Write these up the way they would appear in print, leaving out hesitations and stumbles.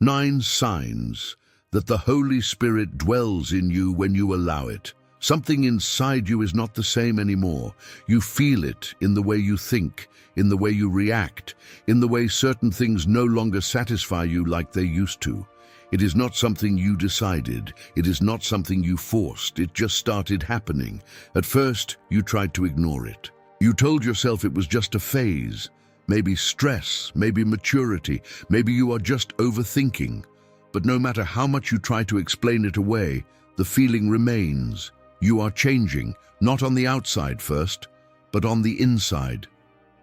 9 signs that the Holy Spirit dwells in you when you allow it. Something inside you is not the same anymore. You feel it in the way you think, in the way you react, in the way certain things no longer satisfy you like they used to. It is not something you decided. It is not something you forced. It just started happening. At first, you tried to ignore it. You told yourself it was just a phase. Maybe stress, maybe maturity, maybe you are just overthinking. But no matter how much you try to explain it away, the feeling remains. You are changing, not on the outside first, but on the inside.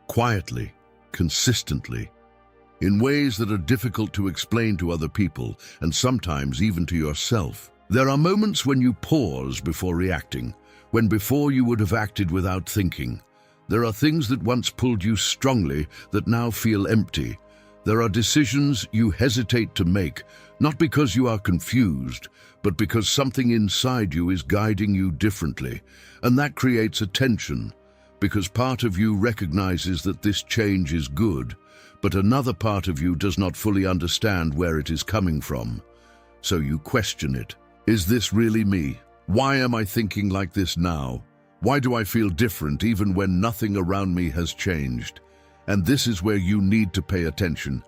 Quietly, consistently, in ways that are difficult to explain to other people, and sometimes even to yourself. There are moments when you pause before reacting, when before you would have acted without thinking. There are things that once pulled you strongly that now feel empty. There are decisions you hesitate to make, not because you are confused, but because something inside you is guiding you differently. And that creates a tension, because part of you recognizes that this change is good, but another part of you does not fully understand where it is coming from. So you question it. Is this really me? Why am I thinking like this now? Why do I feel different even when nothing around me has changed? And this is where you need to pay attention,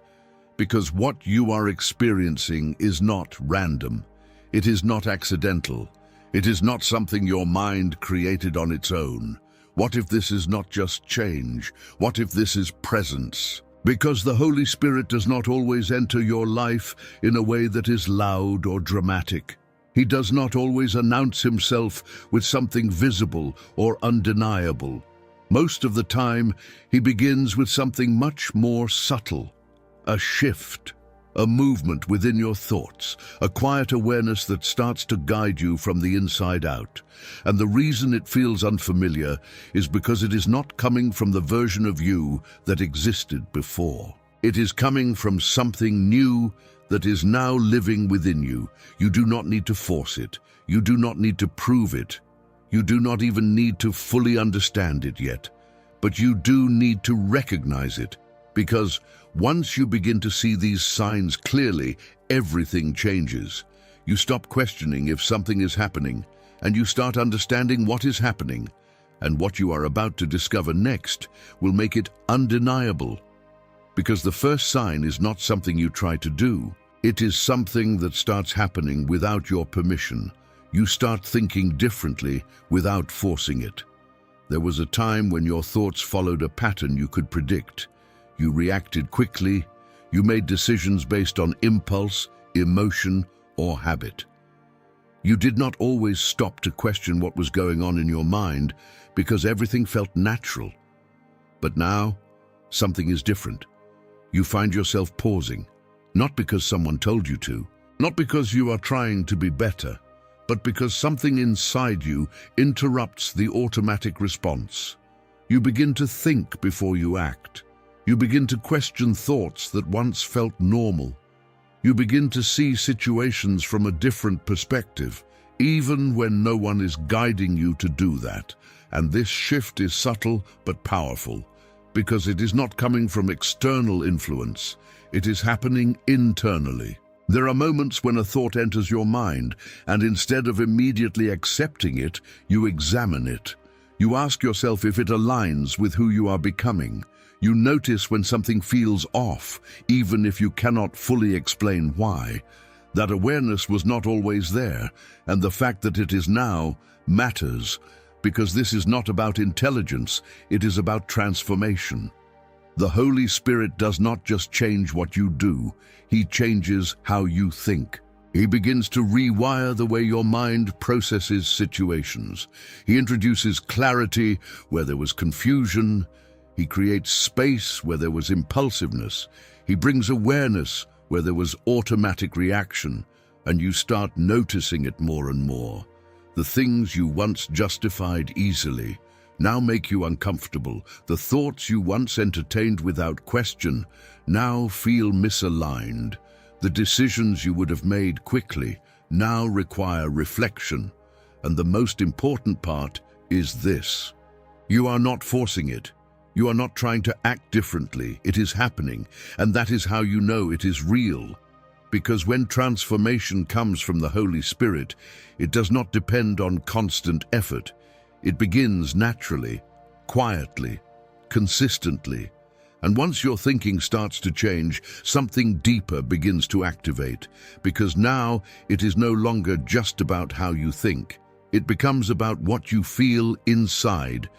because what you are experiencing is not random. It is not accidental. It is not something your mind created on its own. What if this is not just change? What if this is presence? Because the Holy Spirit does not always enter your life in a way that is loud or dramatic. He does not always announce himself with something visible or undeniable. Most of the time, he begins with something much more subtle. A shift, a movement within your thoughts, a quiet awareness that starts to guide you from the inside out. And the reason it feels unfamiliar is because it is not coming from the version of you that existed before. It is coming from something new that is now living within you. You do not need to force it. You do not need to prove it. You do not even need to fully understand it yet. But you do need to recognize it, because once you begin to see these signs clearly, everything changes. You stop questioning if something is happening, and you start understanding what is happening. And what you are about to discover next will make it undeniable. Because the first sign is not something you try to do. It is something that starts happening without your permission. You start thinking differently without forcing it. There was a time when your thoughts followed a pattern you could predict. You reacted quickly. You made decisions based on impulse, emotion, or habit. You did not always stop to question what was going on in your mind because everything felt natural. But now, something is different. You find yourself pausing, not because someone told you to, not because you are trying to be better, but because something inside you interrupts the automatic response. You begin to think before you act. You begin to question thoughts that once felt normal. You begin to see situations from a different perspective, even when no one is guiding you to do that. And this shift is subtle but powerful, because it is not coming from external influence. It is happening internally. There are moments when a thought enters your mind, and instead of immediately accepting it, you examine it. You ask yourself if it aligns with who you are becoming. You notice when something feels off, even if you cannot fully explain why. That awareness was not always there, and the fact that it is now matters, because this is not about intelligence, it is about transformation. The Holy Spirit does not just change what you do, He changes how you think. He begins to rewire the way your mind processes situations. He introduces clarity where there was confusion. He creates space where there was impulsiveness. He brings awareness where there was automatic reaction, and you start noticing it more and more. The things you once justified easily now make you uncomfortable. The thoughts you once entertained without question now feel misaligned. The decisions you would have made quickly now require reflection. And the most important part is this: you are not forcing it. You are not trying to act differently. It is happening, and that is how you know it is real. Because when transformation comes from the Holy Spirit, it does not depend on constant effort. It begins naturally, quietly, consistently. And once your thinking starts to change, something deeper begins to activate. Because now it is no longer just about how you think. It becomes about what you feel inside.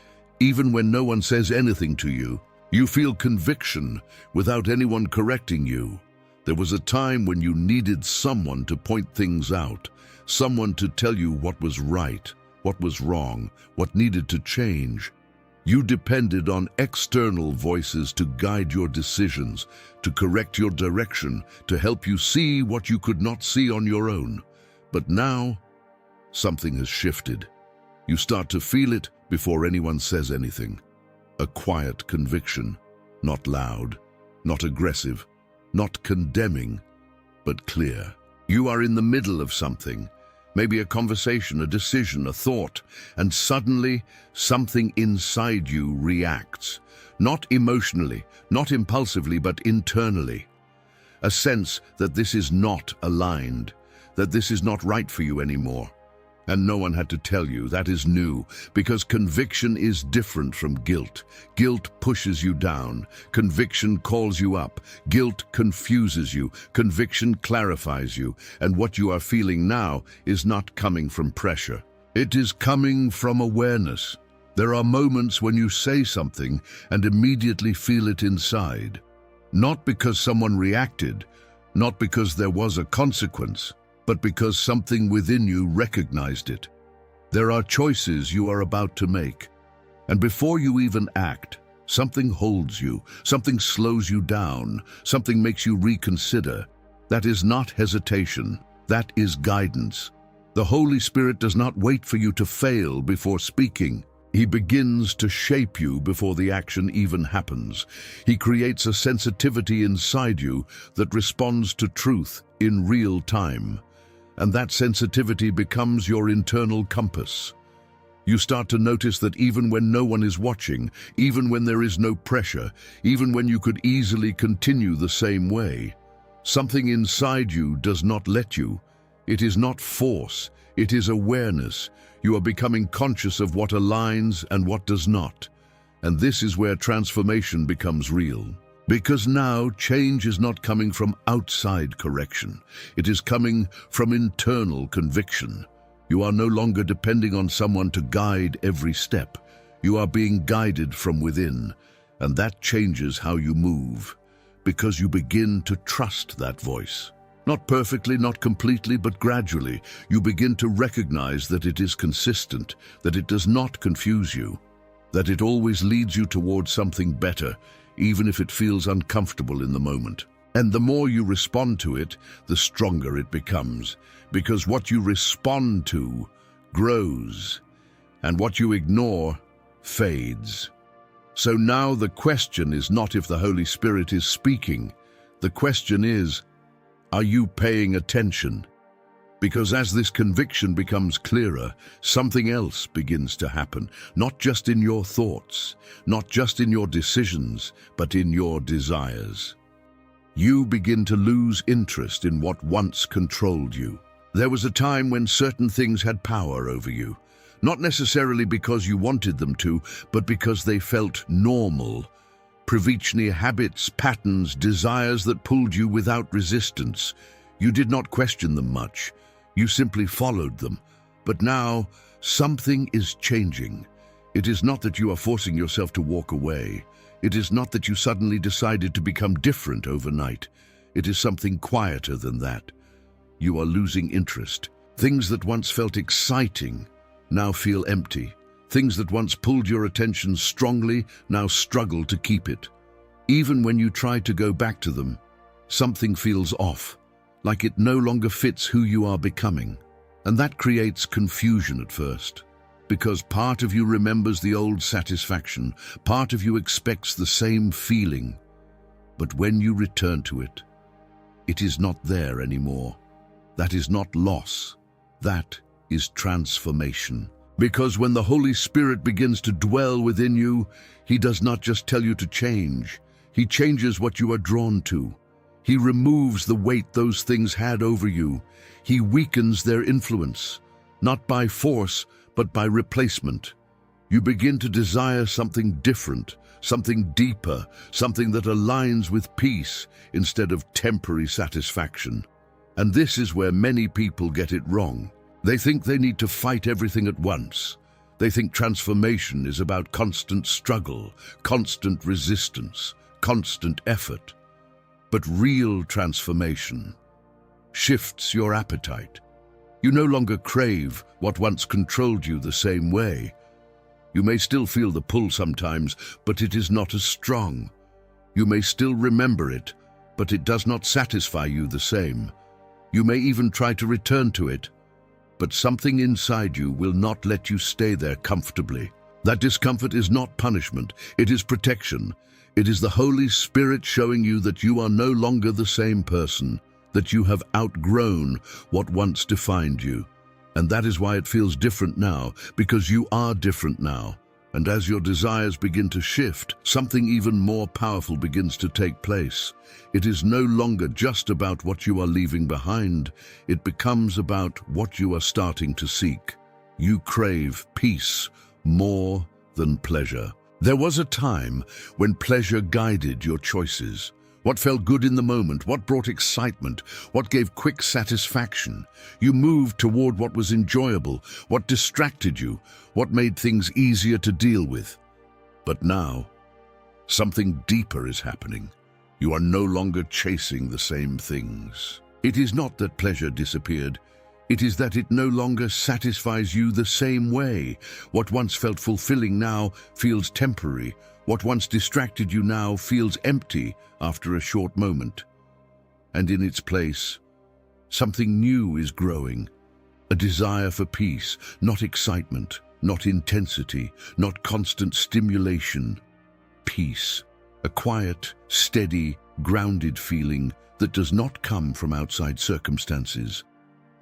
Even when no one says anything to you, you feel conviction without anyone correcting you. There was a time when you needed someone to point things out, someone to tell you what was right, what was wrong, what needed to change. You depended on external voices to guide your decisions, to correct your direction, to help you see what you could not see on your own. But now, something has shifted. You start to feel it before anyone says anything. A quiet conviction, not loud, not aggressive, not condemning, but clear. You are in the middle of something, maybe a conversation, a decision, a thought, and suddenly something inside you reacts. Not emotionally, not impulsively, but internally. A sense that this is not aligned, that this is not right for you anymore. And no one had to tell you. That is new, because conviction is different from guilt. Guilt pushes you down. Conviction calls you up. Guilt confuses you. Conviction clarifies you. And what you are feeling now is not coming from pressure. It is coming from awareness. There are moments when you say something and immediately feel it inside. Not because someone reacted, not because there was a consequence, but because something within you recognized it. There are choices you are about to make, and before you even act, something holds you, something slows you down, something makes you reconsider. That is not hesitation, that is guidance. The Holy Spirit does not wait for you to fail before speaking. He begins to shape you before the action even happens. He creates a sensitivity inside you that responds to truth in real time. And that sensitivity becomes your internal compass. You start to notice that even when no one is watching, even when there is no pressure, even when you could easily continue the same way, something inside you does not let you. It is not force, it is awareness. You are becoming conscious of what aligns and what does not. And this is where transformation becomes real. Because now change is not coming from outside correction. It is coming from internal conviction. You are no longer depending on someone to guide every step. You are being guided from within, and that changes how you move, because you begin to trust that voice. Not perfectly, not completely, but gradually, you begin to recognize that it is consistent, that it does not confuse you, that it always leads you towards something better, even if it feels uncomfortable in the moment. And the more you respond to it, the stronger it becomes, because what you respond to grows, and what you ignore fades. So now the question is not if the Holy Spirit is speaking. The question is, are you paying attention? Because as this conviction becomes clearer, something else begins to happen, not just in your thoughts, not just in your decisions, but in your desires. You begin to lose interest in what once controlled you. There was a time when certain things had power over you, not necessarily because you wanted them to, but because they felt normal. Privichnaya habits, patterns, desires that pulled you without resistance. You did not question them much. You simply followed them. But now, something is changing. It is not that you are forcing yourself to walk away. It is not that you suddenly decided to become different overnight. It is something quieter than that. You are losing interest. Things that once felt exciting now feel empty. Things that once pulled your attention strongly now struggle to keep it. Even when you try to go back to them, something feels off, like it no longer fits who you are becoming. And that creates confusion at first, because part of you remembers the old satisfaction, part of you expects the same feeling. But when you return to it, it is not there anymore. That is not loss. That is transformation. Because when the Holy Spirit begins to dwell within you, He does not just tell you to change. He changes what you are drawn to. He removes the weight those things had over you. He weakens their influence, not by force, but by replacement. You begin to desire something different, something deeper, something that aligns with peace instead of temporary satisfaction. And this is where many people get it wrong. They think they need to fight everything at once. They think transformation is about constant struggle, constant resistance, constant effort. But real transformation shifts your appetite. You no longer crave what once controlled you the same way. You may still feel the pull sometimes, but it is not as strong. You may still remember it, but it does not satisfy you the same. You may even try to return to it, but something inside you will not let you stay there comfortably. That discomfort is not punishment, it is protection. It is the Holy Spirit showing you that you are no longer the same person, that you have outgrown what once defined you. And that is why it feels different now, because you are different now. And as your desires begin to shift, something even more powerful begins to take place. It is no longer just about what you are leaving behind. It becomes about what you are starting to seek. You crave peace more than pleasure. There was a time when pleasure guided your choices. What felt good in the moment, what brought excitement, what gave quick satisfaction. You moved toward what was enjoyable, what distracted you, what made things easier to deal with. But now, something deeper is happening. You are no longer chasing the same things. It is not that pleasure disappeared. It is that it no longer satisfies you the same way. What once felt fulfilling now feels temporary. What once distracted you now feels empty after a short moment. And in its place, something new is growing. A desire for peace, not excitement, not intensity, not constant stimulation. Peace, a quiet, steady, grounded feeling that does not come from outside circumstances.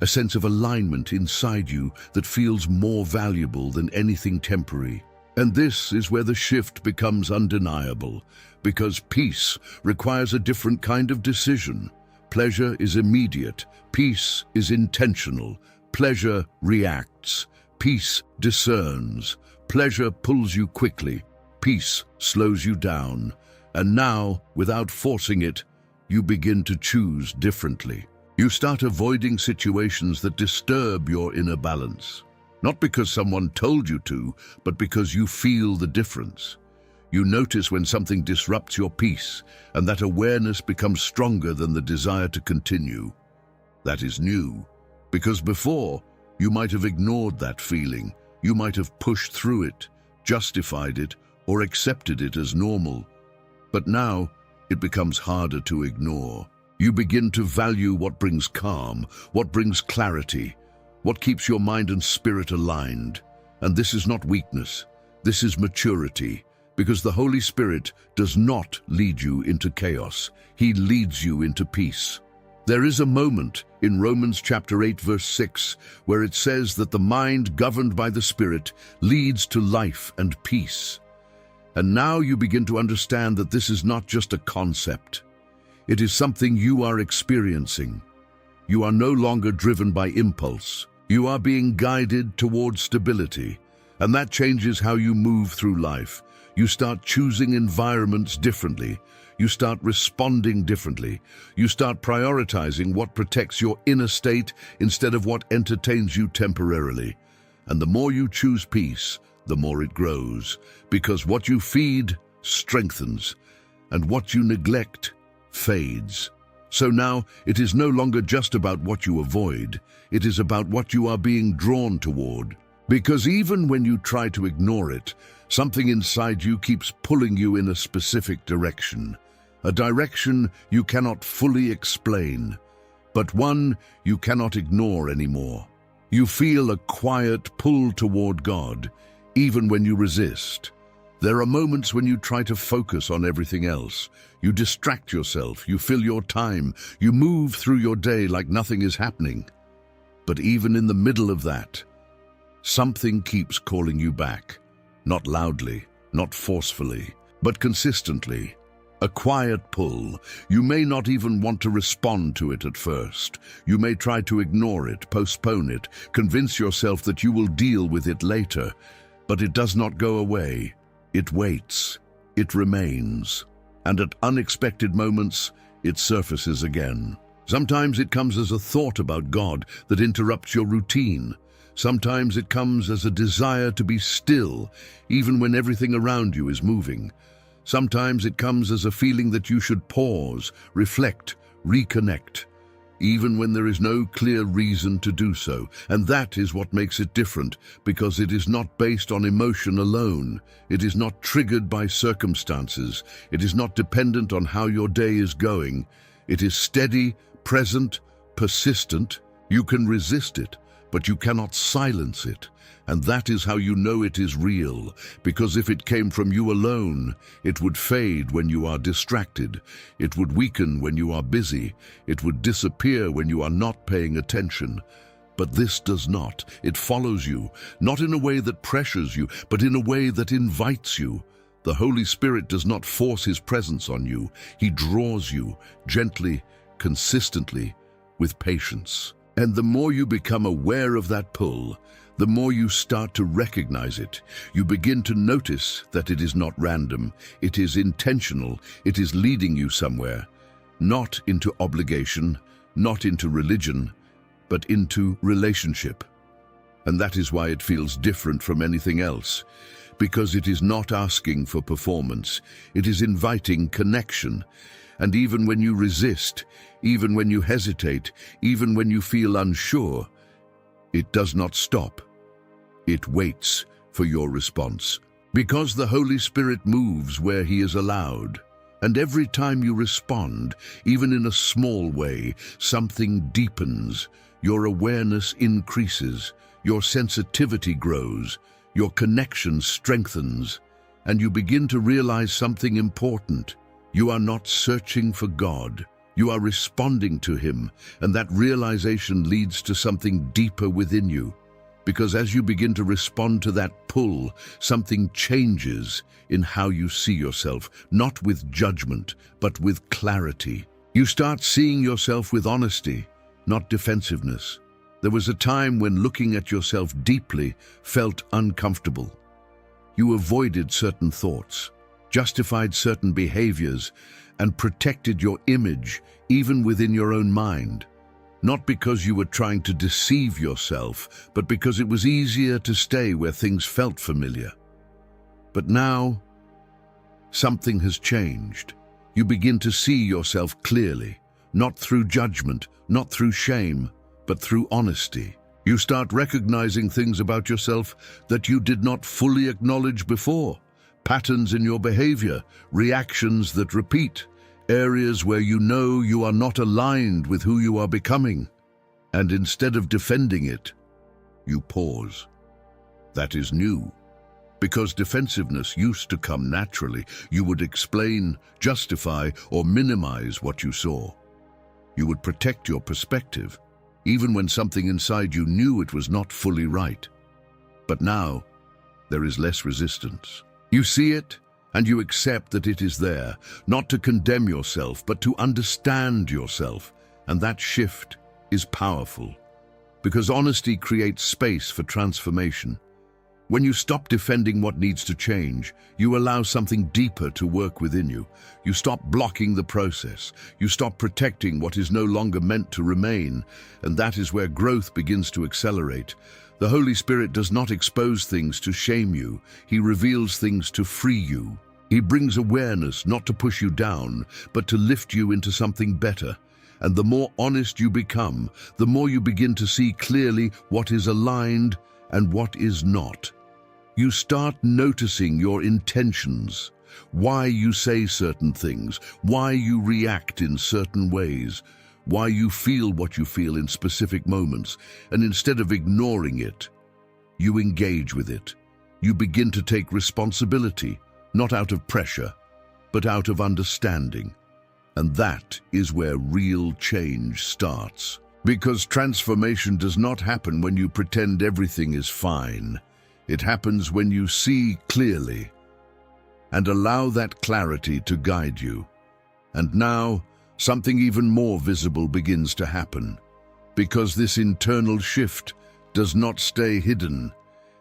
A sense of alignment inside you that feels more valuable than anything temporary. And this is where the shift becomes undeniable, because peace requires a different kind of decision. Pleasure is immediate, peace is intentional. Pleasure reacts, peace discerns. Pleasure pulls you quickly, peace slows you down. And now, without forcing it, you begin to choose differently. You start avoiding situations that disturb your inner balance. Not because someone told you to, but because you feel the difference. You notice when something disrupts your peace, and that awareness becomes stronger than the desire to continue. That is new, because before, you might have ignored that feeling. You might have pushed through it, justified it, or accepted it as normal. But now, it becomes harder to ignore. You begin to value what brings calm, what brings clarity, what keeps your mind and spirit aligned. And this is not weakness, this is maturity, because the Holy Spirit does not lead you into chaos, He leads you into peace. There is a moment in Romans chapter 8 verse 6 where it says that the mind governed by the Spirit leads to life and peace. And now you begin to understand that this is not just a concept. It is something you are experiencing. You are no longer driven by impulse. You are being guided towards stability, and that changes how you move through life. You start choosing environments differently. You start responding differently. You start prioritizing what protects your inner state instead of what entertains you temporarily. And the more you choose peace, the more it grows, because what you feed strengthens, and what you neglect fades. So now, it is no longer just about what you avoid, it is about what you are being drawn toward. Because even when you try to ignore it, something inside you keeps pulling you in a specific direction. A direction you cannot fully explain, but one you cannot ignore anymore. You feel a quiet pull toward God, even when you resist. There are moments when you try to focus on everything else. You distract yourself, you fill your time, you move through your day like nothing is happening. But even in the middle of that, something keeps calling you back. Not loudly, not forcefully, but consistently. a quiet pull. You may not even want to respond to it at first. You may try to ignore it, postpone it, convince yourself that you will deal with it later. But it does not go away. It waits. It remains. And at unexpected moments, it surfaces again. Sometimes it comes as a thought about God that interrupts your routine. Sometimes it comes as a desire to be still, even when everything around you is moving. Sometimes it comes as a feeling that you should pause, reflect, reconnect, even when there is no clear reason to do so. And that is what makes it different, because it is not based on emotion alone. It is not triggered by circumstances. It is not dependent on how your day is going. It is steady, present, persistent. You can resist it, but you cannot silence it. And that is how you know it is real, because if it came from you alone, it would fade when you are distracted. It would weaken when you are busy. It would disappear when you are not paying attention. But this does not. It follows you, not in a way that pressures you, but in a way that invites you. The Holy Spirit does not force His presence on you. He draws you gently, consistently, with patience. And the more you become aware of that pull, the more you start to recognize it. You begin to notice that it is not random. It is intentional. It is leading you somewhere. Not into obligation, not into religion, but into relationship. And that is why it feels different from anything else. Because it is not asking for performance. It is inviting connection. And even when you resist, even when you hesitate, even when you feel unsure, it does not stop. It waits for your response. Because the Holy Spirit moves where He is allowed. And every time you respond, even in a small way, something deepens. Your awareness increases. Your sensitivity grows. Your connection strengthens. And you begin to realize something important. You are not searching for God. You are responding to Him, and that realization leads to something deeper within you. Because as you begin to respond to that pull, something changes in how you see yourself, not with judgment, but with clarity. You start seeing yourself with honesty, not defensiveness. There was a time when looking at yourself deeply felt uncomfortable. You avoided certain thoughts, justified certain behaviors, and protected your image even within your own mind. Not because you were trying to deceive yourself, but because it was easier to stay where things felt familiar. But now, something has changed. You begin to see yourself clearly, not through judgment, not through shame, but through honesty. You start recognizing things about yourself that you did not fully acknowledge before. Patterns in your behavior, reactions that repeat, areas where you know you are not aligned with who you are becoming. And instead of defending it, you pause. That is new. Because defensiveness used to come naturally. You would explain, justify, or minimize what you saw. You would protect your perspective, even when something inside you knew it was not fully right. But now, there is less resistance. You see it, and you accept that it is there, not to condemn yourself, but to understand yourself. And that shift is powerful, because honesty creates space for transformation. When you stop defending what needs to change, you allow something deeper to work within you. You stop blocking the process. You stop protecting what is no longer meant to remain. And that is where growth begins to accelerate. The Holy Spirit does not expose things to shame you. He reveals things to free you. He brings awareness not to push you down, but to lift you into something better. And the more honest you become, the more you begin to see clearly what is aligned and what is not. You start noticing your intentions, why you say certain things, why you react in certain ways, why you feel what you feel in specific moments, and instead of ignoring it, you engage with it. You begin to take responsibility, not out of pressure, but out of understanding. And that is where real change starts. Because transformation does not happen when you pretend everything is fine. It happens when you see clearly and allow that clarity to guide you. And now, something even more visible begins to happen. Because this internal shift does not stay hidden.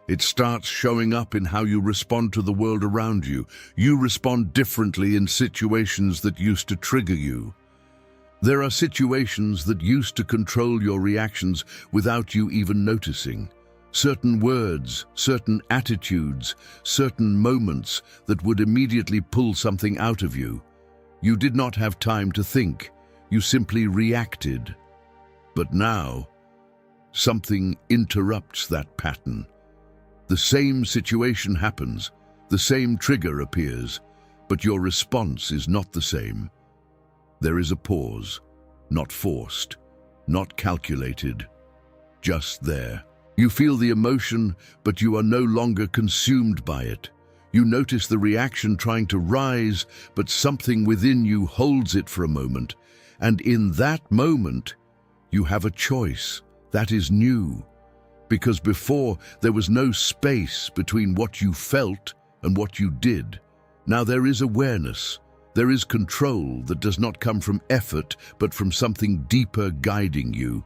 It starts showing up in how you respond to the world around you. You respond differently in situations that used to trigger you. There are situations that used to control your reactions without you even noticing. Certain words, certain attitudes, certain moments that would immediately pull something out of you. You did not have time to think. You simply reacted. But now, something interrupts that pattern. The same situation happens, the same trigger appears, but your response is not the same. There is a pause, not forced, not calculated, just there. You feel the emotion, but you are no longer consumed by it. You notice the reaction trying to rise, but something within you holds it for a moment. And in that moment, you have a choice that is new. Because before, there was no space between what you felt and what you did. Now there is awareness. There is control that does not come from effort, but from something deeper guiding you.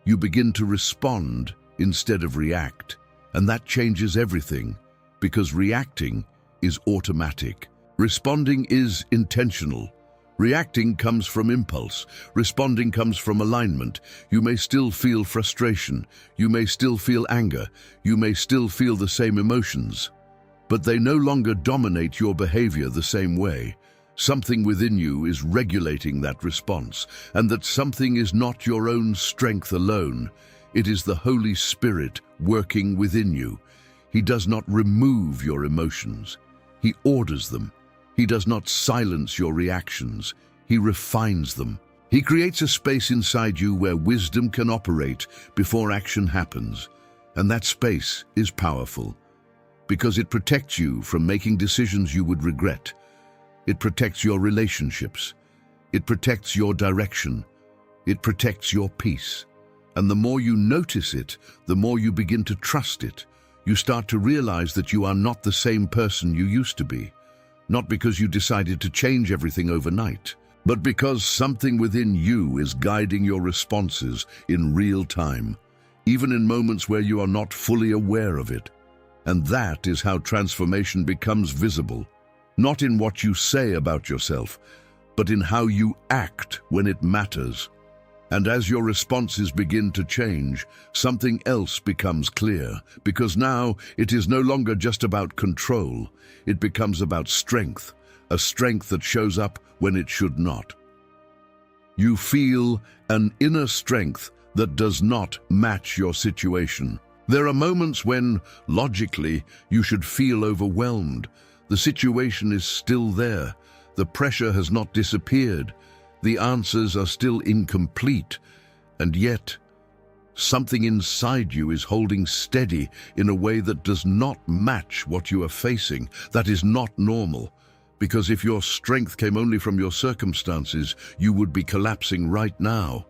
You begin to respond instead of react. And that changes everything, because reacting is automatic. Responding is intentional. Reacting comes from impulse. Responding comes from alignment. You may still feel frustration. You may still feel anger. You may still feel the same emotions. But they no longer dominate your behavior the same way. Something within you is regulating that response, and that something is not your own strength alone. It is the Holy Spirit working within you. He does not remove your emotions. He orders them. He does not silence your reactions. He refines them. He creates a space inside you where wisdom can operate before action happens. And that space is powerful because it protects you from making decisions you would regret. It protects your relationships. It protects your direction. It protects your peace. And the more you notice it, the more you begin to trust it. You start to realize that you are not the same person you used to be. Not because you decided to change everything overnight, but because something within you is guiding your responses in real time, even in moments where you are not fully aware of it. And that is how transformation becomes visible, not in what you say about yourself, but in how you act when it matters. And as your responses begin to change, something else becomes clear, because now it is no longer just about control. It becomes about strength, a strength that shows up when it should not. You feel an inner strength that does not match your situation. There are moments when, logically, you should feel overwhelmed. The situation is still there. The pressure has not disappeared. The answers are still incomplete, and yet something inside you is holding steady in a way that does not match what you are facing. That is not normal, because if your strength came only from your circumstances, you would be collapsing right now.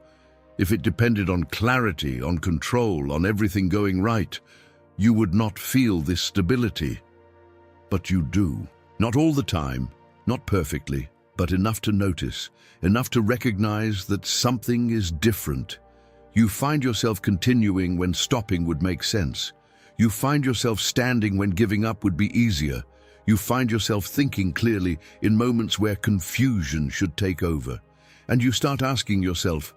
If it depended on clarity, on control, on everything going right, you would not feel this stability. But you do. Not all the time, not perfectly, but enough to notice, enough to recognize that something is different. You find yourself continuing when stopping would make sense. You find yourself standing when giving up would be easier. You find yourself thinking clearly in moments where confusion should take over. And you start asking yourself,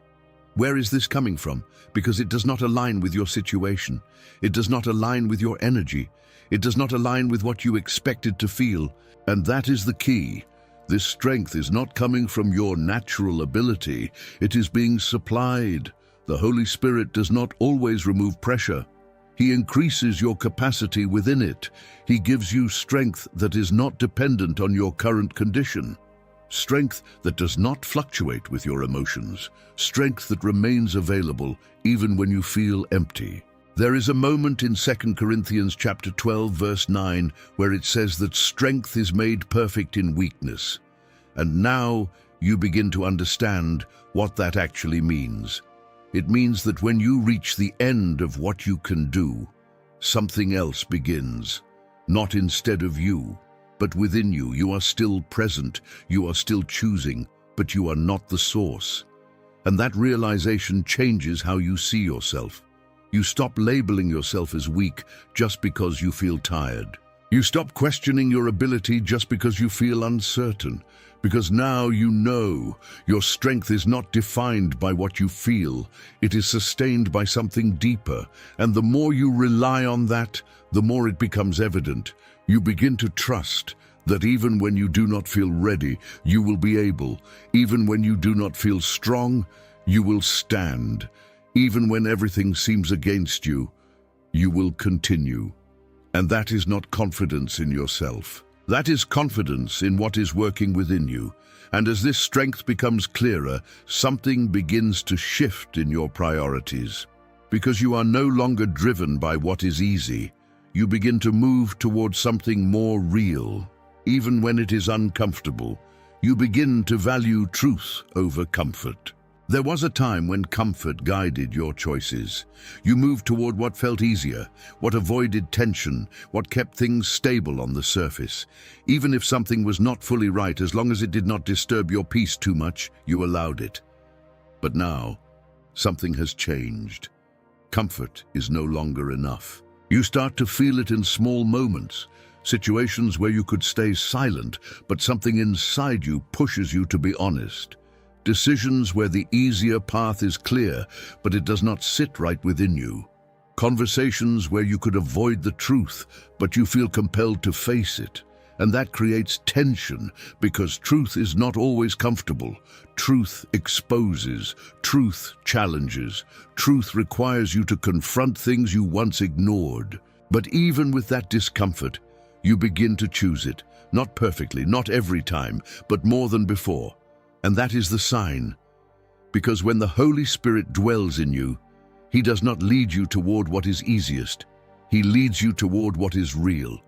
where is this coming from? Because it does not align with your situation. It does not align with your energy. It does not align with what you expected to feel. And that is the key. This strength is not coming from your natural ability. It is being supplied. The Holy Spirit does not always remove pressure. He increases your capacity within it. He gives you strength that is not dependent on your current condition. Strength that does not fluctuate with your emotions. Strength that remains available even when you feel empty. There is a moment in 2 Corinthians chapter 12, verse 9, where it says that strength is made perfect in weakness. And now you begin to understand what that actually means. It means that when you reach the end of what you can do, something else begins. Not instead of you, but within you. You are still present. You are still choosing. but you are not the source. And that realization changes how you see yourself. You stop labeling yourself as weak just because you feel tired. You stop questioning your ability just because you feel uncertain, because now you know your strength is not defined by what you feel. It is sustained by something deeper, and the more you rely on that, the more it becomes evident. You begin to trust that even when you do not feel ready, you will be able. Even when you do not feel strong, you will stand. Even when everything seems against you, you will continue. And that is not confidence in yourself. That is confidence in what is working within you. And as this strength becomes clearer, something begins to shift in your priorities. Because you are no longer driven by what is easy, you begin to move towards something more real. Even when it is uncomfortable, you begin to value truth over comfort. There was a time when comfort guided your choices. You moved toward what felt easier, what avoided tension, what kept things stable on the surface. Even if something was not fully right, as long as it did not disturb your peace too much, you allowed it. But now, something has changed. Comfort is no longer enough. You start to feel it in small moments, situations where you could stay silent, but something inside you pushes you to be honest. Decisions where the easier path is clear, but it does not sit right within you. Conversations where you could avoid the truth, but you feel compelled to face it. And that creates tension, because truth is not always comfortable. Truth exposes, truth challenges, truth requires you to confront things you once ignored. But even with that discomfort, you begin to choose it, not perfectly, not every time, but more than before. And that is the sign. Because when the Holy Spirit dwells in you, He does not lead you toward what is easiest. He leads you toward what is real.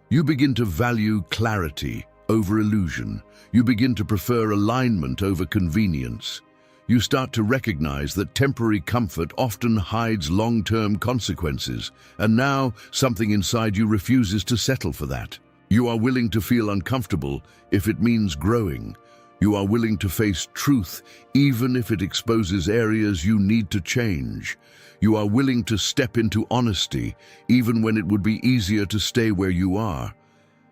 You begin to value clarity over illusion. You begin to prefer alignment over convenience. You start to recognize that temporary comfort often hides long-term consequences, and now something inside you refuses to settle for that. You are willing to feel uncomfortable if it means growing. You are willing to face truth even if it exposes areas you need to change. You are willing to step into honesty even when it would be easier to stay where you are.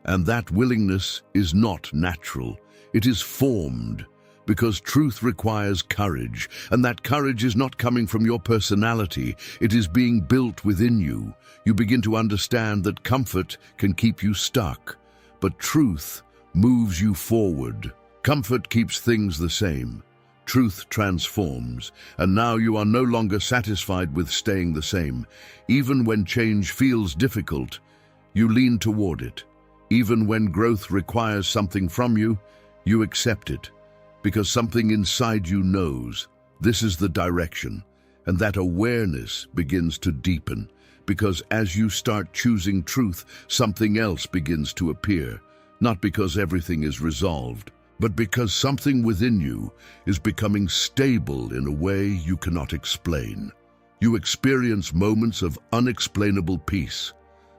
And that willingness is not natural. It is formed because truth requires courage, and that courage is not coming from your personality. It is being built within you. You begin to understand that comfort can keep you stuck, but truth moves you forward. Comfort keeps things the same. Truth transforms, and now you are no longer satisfied with staying the same. Even when change feels difficult, you lean toward it. Even when growth requires something from you, you accept it, because something inside you knows this is the direction, and that awareness begins to deepen, because as you start choosing truth, something else begins to appear, not because everything is resolved, but because something within you is becoming stable in a way you cannot explain. You experience moments of unexplainable peace.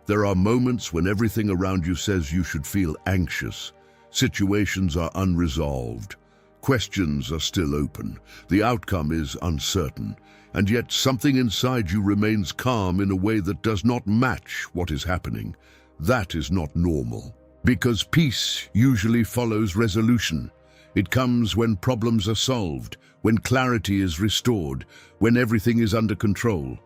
There are moments when everything around you says you should feel anxious. Situations are unresolved. Questions are still open. The outcome is uncertain. And yet something inside you remains calm in a way that does not match what is happening. That is not normal. Because peace usually follows resolution. It comes when problems are solved, when clarity is restored, when everything is under control.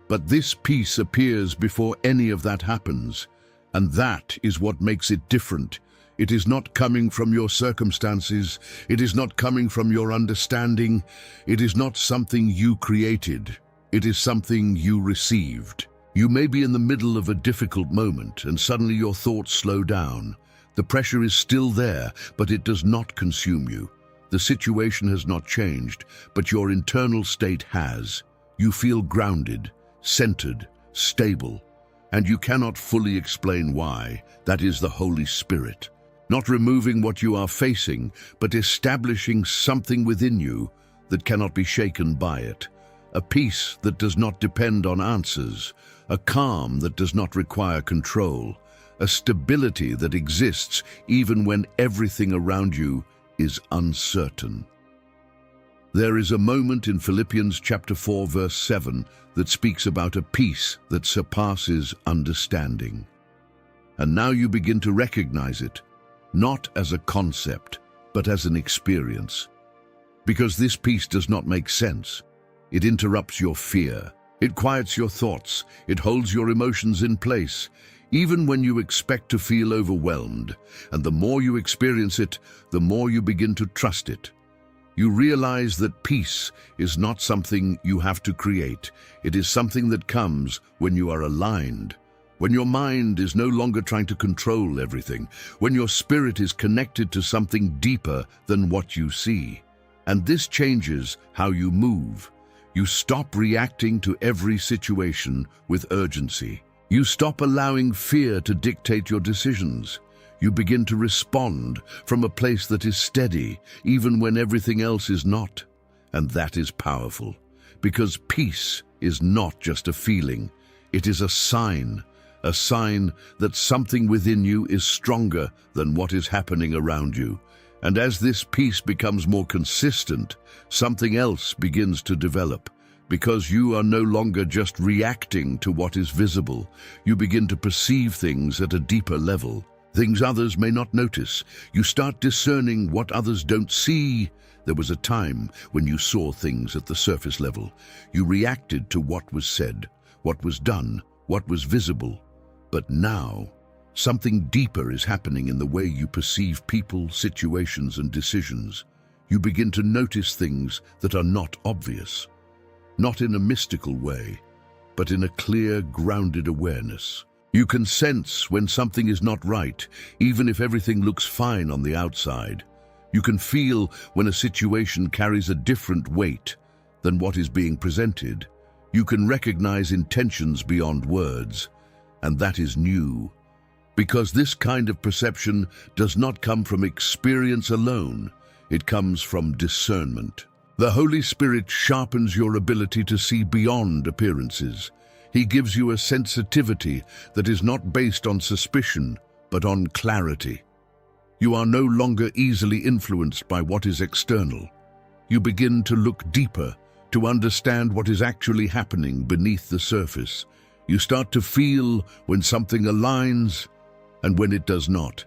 But this peace appears before any of that happens, and that is what makes it different. It is not coming from your circumstances. It is not coming from your understanding. It is not something you created. It is something you received. You may be in the middle of a difficult moment and suddenly your thoughts slow down. The pressure is still there, but it does not consume you. The situation has not changed, but your internal state has. You feel grounded, centered, stable, and you cannot fully explain why. That is the Holy Spirit. Not removing what you are facing, but establishing something within you that cannot be shaken by it. A peace that does not depend on answers, a calm that does not require control, a stability that exists even when everything around you is uncertain. There is a moment in Philippians chapter 4 verse 7 that speaks about a peace that surpasses understanding. And now you begin to recognize it, not as a concept, but as an experience. Because this peace does not make sense. It interrupts your fear. It quiets your thoughts. It holds your emotions in place, even when you expect to feel overwhelmed. And the more you experience it, the more you begin to trust it. You realize that peace is not something you have to create. It is something that comes when you are aligned, when your mind is no longer trying to control everything, when your spirit is connected to something deeper than what you see. And this changes how you move. You stop reacting to every situation with urgency. You stop allowing fear to dictate your decisions. You begin to respond from a place that is steady, even when everything else is not. And that is powerful, because peace is not just a feeling. It is a sign that something within you is stronger than what is happening around you. And as this peace becomes more consistent, something else begins to develop. Because you are no longer just reacting to what is visible, you begin to perceive things at a deeper level. Things others may not notice. You start discerning what others don't see. There was a time when you saw things at the surface level. You reacted to what was said, what was done, what was visible. But now, something deeper is happening in the way you perceive people, situations, and decisions. You begin to notice things that are not obvious. Not in a mystical way, but in a clear, grounded awareness. You can sense when something is not right, even if everything looks fine on the outside. You can feel when a situation carries a different weight than what is being presented. You can recognize intentions beyond words, and that is new. Because this kind of perception does not come from experience alone, it comes from discernment. The Holy Spirit sharpens your ability to see beyond appearances. He gives you a sensitivity that is not based on suspicion, but on clarity. You are no longer easily influenced by what is external. You begin to look deeper, to understand what is actually happening beneath the surface. You start to feel when something aligns and when it does not.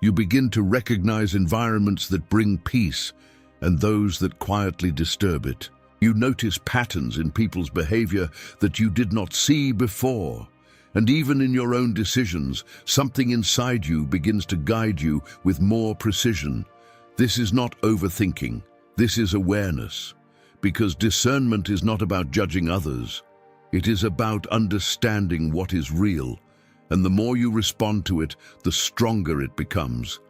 You begin to recognize environments that bring peace and those that quietly disturb it. You notice patterns in people's behavior that you did not see before. And even in your own decisions, something inside you begins to guide you with more precision. This is not overthinking. This is awareness. Because discernment is not about judging others. It is about understanding what is real. And the more you respond to it, the stronger it becomes.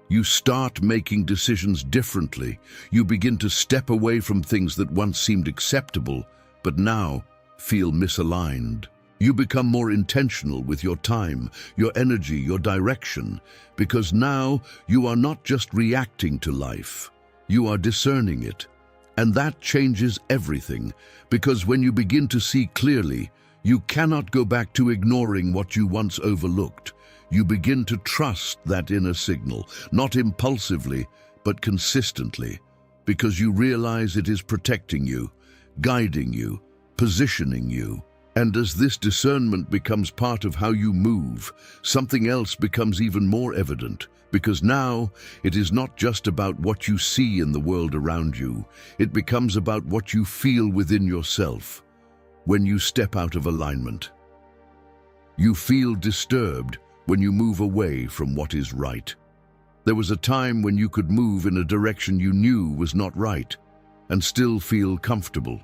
You start making decisions differently. You begin to step away from things that once seemed acceptable, but now feel misaligned. You become more intentional with your time, your energy, your direction, because now you are not just reacting to life, you are discerning it. And that changes everything, because when you begin to see clearly, you cannot go back to ignoring what you once overlooked. You begin to trust that inner signal, not impulsively, but consistently, because you realize it is protecting you, guiding you, positioning you. And as this discernment becomes part of how you move, something else becomes even more evident, because now it is not just about what you see in the world around you. It becomes about what you feel within yourself when you step out of alignment. You feel disturbed when you move away from what is right. There was a time when you could move in a direction you knew was not right and still feel comfortable.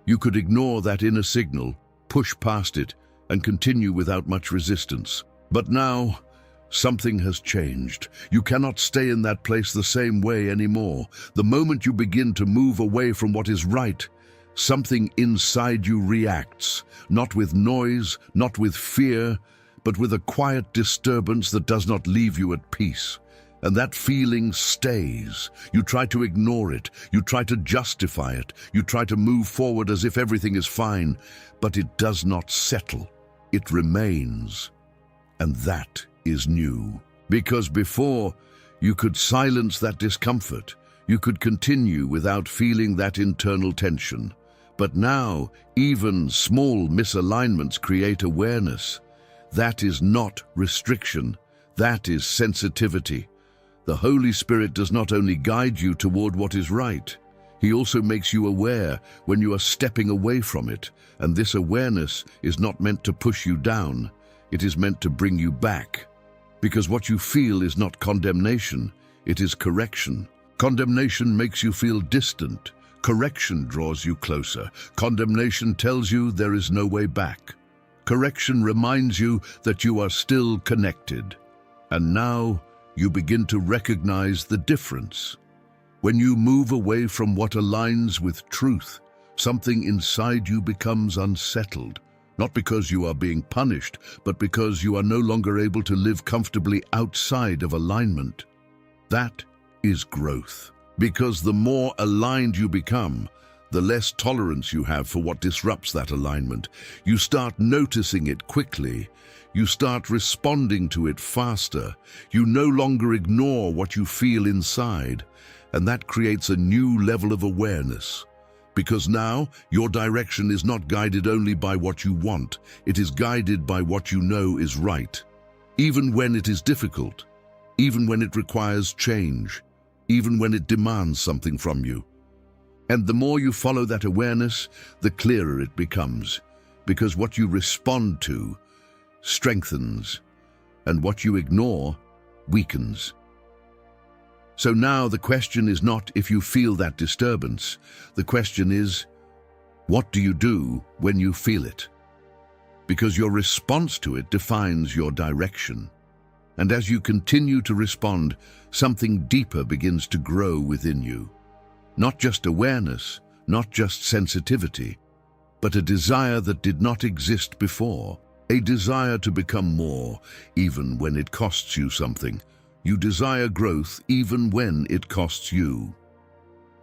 You could ignore that inner signal, push past it, and continue without much resistance. But now, something has changed. You cannot stay in that place the same way anymore. The moment you begin to move away from what is right, something inside you reacts, not with noise, not with fear, but with a quiet disturbance that does not leave you at peace. And that feeling stays. You try to ignore it. You try to justify it. You try to move forward as if everything is fine, but it does not settle. It remains. And that is new. Because before, You could silence that discomfort. You could continue without feeling that internal tension. But now, even small misalignments create awareness. That is not restriction. That is sensitivity. The Holy Spirit does not only guide you toward what is right, He also makes you aware when you are stepping away from it. And this awareness is not meant to push you down. It is meant to bring you back. Because what you feel is not condemnation, it is correction. Condemnation makes you feel distant. Correction draws you closer. Condemnation tells you there is no way back. Correction reminds you that you are still connected. And now you begin to recognize the difference. When you move away from what aligns with truth, something inside you becomes unsettled. Not because you are being punished, but because you are no longer able to live comfortably outside of alignment. That is growth. Because the more aligned you become, the less tolerance you have for what disrupts that alignment. You start noticing it quickly. You start responding to it faster. You no longer ignore what you feel inside. And that creates a new level of awareness. Because now, your direction is not guided only by what you want. It is guided by what you know is right. Even when it is difficult, even when it requires change, even when it demands something from you. And the more you follow that awareness, the clearer it becomes. Because what you respond to strengthens, and what you ignore weakens. So now the question is not if you feel that disturbance. The question is, what do you do when you feel it? Because your response to it defines your direction. And as you continue to respond, something deeper begins to grow within you. Not just awareness, not just sensitivity, but a desire that did not exist before. A desire to become more, even when it costs you something. You desire growth even when it costs you.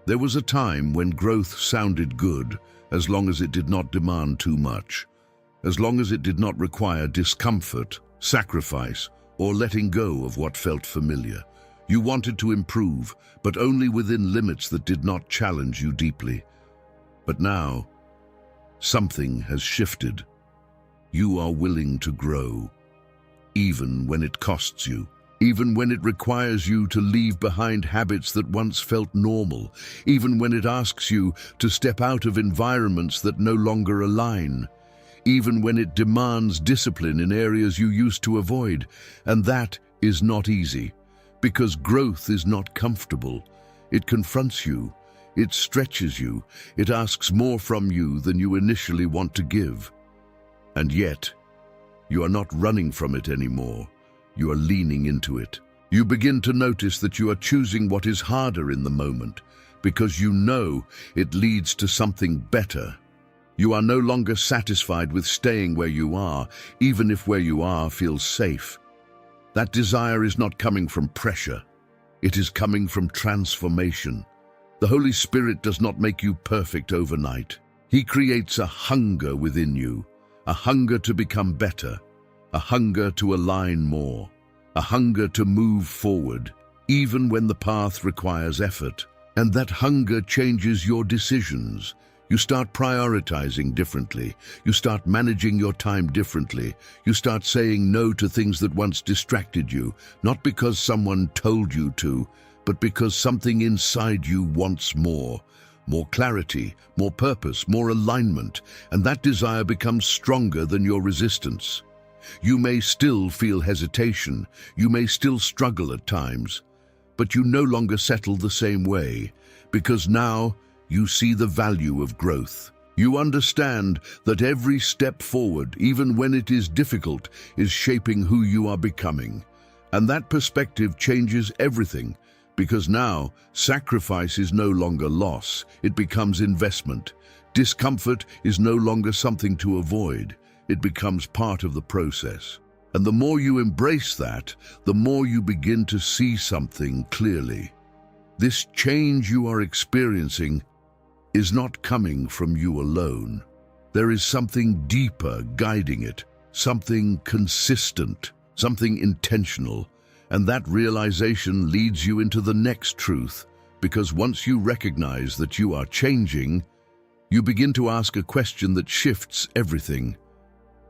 There was a time when growth sounded good, as long as it did not demand too much, as long as it did not require discomfort, sacrifice, or letting go of what felt familiar. You wanted to improve, but only within limits that did not challenge you deeply. But now, something has shifted. You are willing to grow, even when it costs you. Even when it requires you to leave behind habits that once felt normal, even when it asks you to step out of environments that no longer align, even when it demands discipline in areas you used to avoid. And that is not easy, because growth is not comfortable. It confronts you, it stretches you, it asks more from you than you initially want to give. And yet, you are not running from it anymore. You are leaning into it. You begin to notice that you are choosing what is harder in the moment, because you know it leads to something better. You are no longer satisfied with staying where you are, even if where you are feels safe. That desire is not coming from pressure. It is coming from transformation. The Holy Spirit does not make you perfect overnight. He creates a hunger within you, a hunger to become better, a hunger to align more, a hunger to move forward, even when the path requires effort. And that hunger changes your decisions. You start prioritizing differently. You start managing your time differently. You start saying no to things that once distracted you, not because someone told you to, but because something inside you wants more. More clarity, more purpose, more alignment, and that desire becomes stronger than your resistance. You may still feel hesitation, you may still struggle at times, but you no longer settle the same way, because now you see the value of growth. You understand that every step forward, even when it is difficult, is shaping who you are becoming. And that perspective changes everything, because now sacrifice is no longer loss, it becomes investment. Discomfort is no longer something to avoid. It becomes part of the process. And the more you embrace that, the more you begin to see something clearly. This change you are experiencing is not coming from you alone. There is something deeper guiding it, something consistent, something intentional. And that realization leads you into the next truth, because once you recognize that you are changing, you begin to ask a question that shifts everything.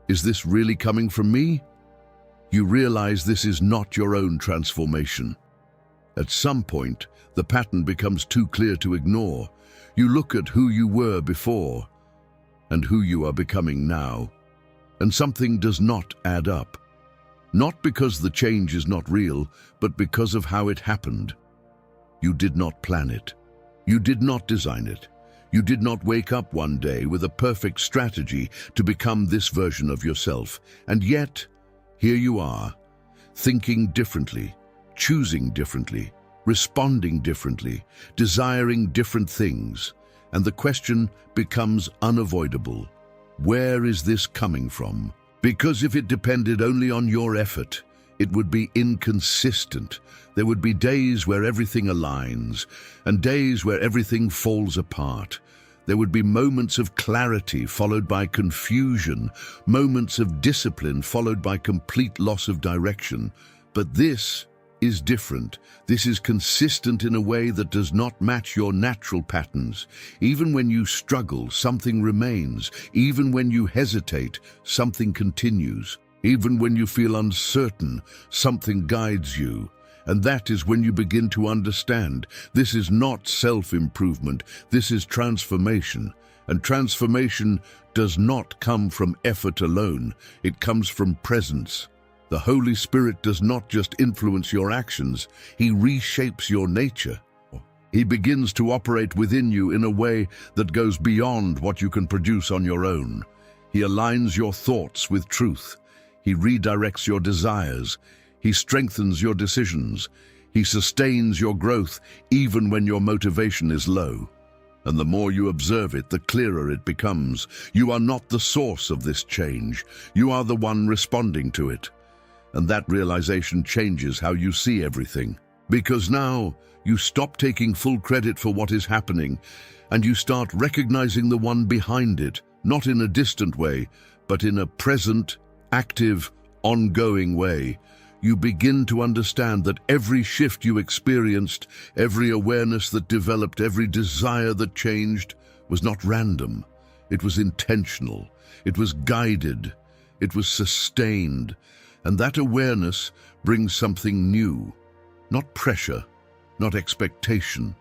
Is this really coming from me? You realize this is not your own transformation. At some point, the pattern becomes too clear to ignore. You look at who you were before and who you are becoming now, and something does not add up. Not because the change is not real, but because of how it happened. You did not plan it. You did not design it. You did not wake up one day with a perfect strategy to become this version of yourself. And yet, here you are, thinking differently, choosing differently, responding differently, desiring different things. And the question becomes unavoidable. Where is this coming from? Because if it depended only on your effort, it would be inconsistent. There would be days where everything aligns and days where everything falls apart. There would be moments of clarity followed by confusion, moments of discipline followed by complete loss of direction. But this is different. This is consistent in a way that does not match your natural patterns. Even when you struggle, something remains. Even when you hesitate, something continues. Even when you feel uncertain, something guides you. And that is when you begin to understand this is not self-improvement, this is transformation. And transformation does not come from effort alone, it comes from presence. The Holy Spirit does not just influence your actions, He reshapes your nature. He begins to operate within you in a way that goes beyond what you can produce on your own. He aligns your thoughts with truth. He redirects your desires. He strengthens your decisions. He sustains your growth even when your motivation is low. And the more you observe it, the clearer it becomes. You are not the source of this change. You are the one responding to it. And that realization changes how you see everything. Because now you stop taking full credit for what is happening, and you start recognizing the one behind it, not in a distant way, but in a present, active, ongoing way. You begin to understand that every shift you experienced, every awareness that developed, every desire that changed, was not random. It was intentional. It was guided. It was sustained. And that awareness brings something new. Not pressure, not expectation,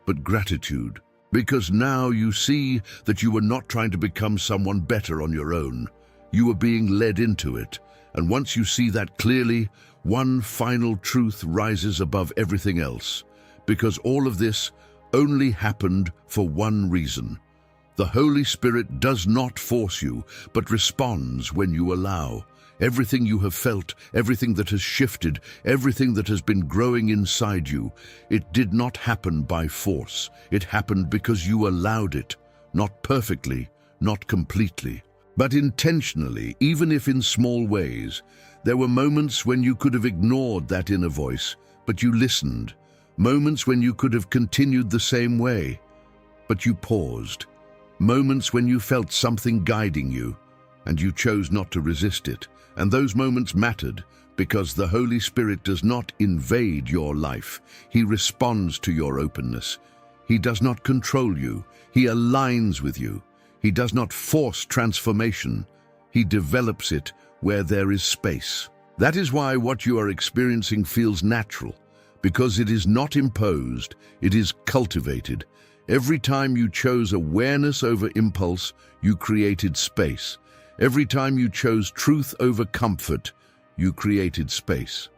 but gratitude. Because now you see that you were not trying to become someone better on your own. You were being led into it. And once you see that clearly, one final truth rises above everything else. Because all of this only happened for one reason. The Holy Spirit does not force you, but responds when you allow. Everything you have felt, everything that has shifted, everything that has been growing inside you, it did not happen by force. It happened because you allowed it. Not perfectly, not completely, but intentionally, even if in small ways. There were moments when you could have ignored that inner voice, but you listened. Moments when you could have continued the same way, but you paused. Moments when you felt something guiding you, and you chose not to resist it. And those moments mattered, because the Holy Spirit does not invade your life. He responds to your openness. He does not control you. He aligns with you. He does not force transformation. He develops it where there is space. That is why what you are experiencing feels natural, because it is not imposed, it is cultivated. Every time you chose awareness over impulse, you created space. Every time you chose truth over comfort, you created space.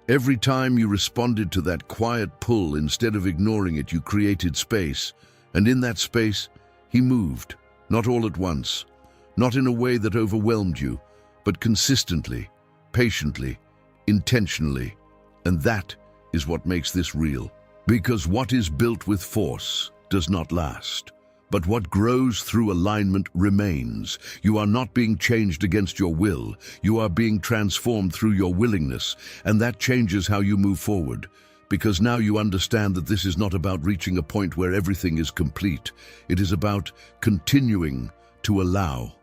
Every time you responded to that quiet pull instead of ignoring it, you created space. And in that space, He moved, not all at once, not in a way that overwhelmed you, but consistently, patiently, intentionally. And that is what makes this real. Because what is built with force does not last. But what grows through alignment remains. You are not being changed against your will. You are being transformed through your willingness, and that changes how you move forward. Because now you understand that this is not about reaching a point where everything is complete. It is about continuing to allow,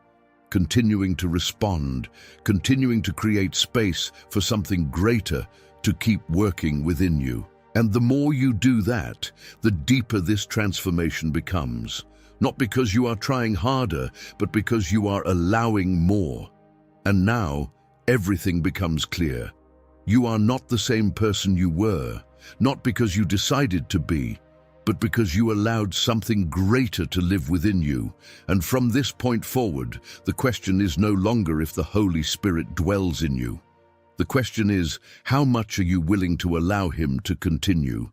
continuing to respond, continuing to create space for something greater to keep working within you. And the more you do that, the deeper this transformation becomes. Not because you are trying harder, but because you are allowing more. And now, everything becomes clear. You are not the same person you were, not because you decided to be, but because you allowed something greater to live within you. And from this point forward, the question is no longer if the Holy Spirit dwells in you. The question is, how much are you willing to allow him to continue?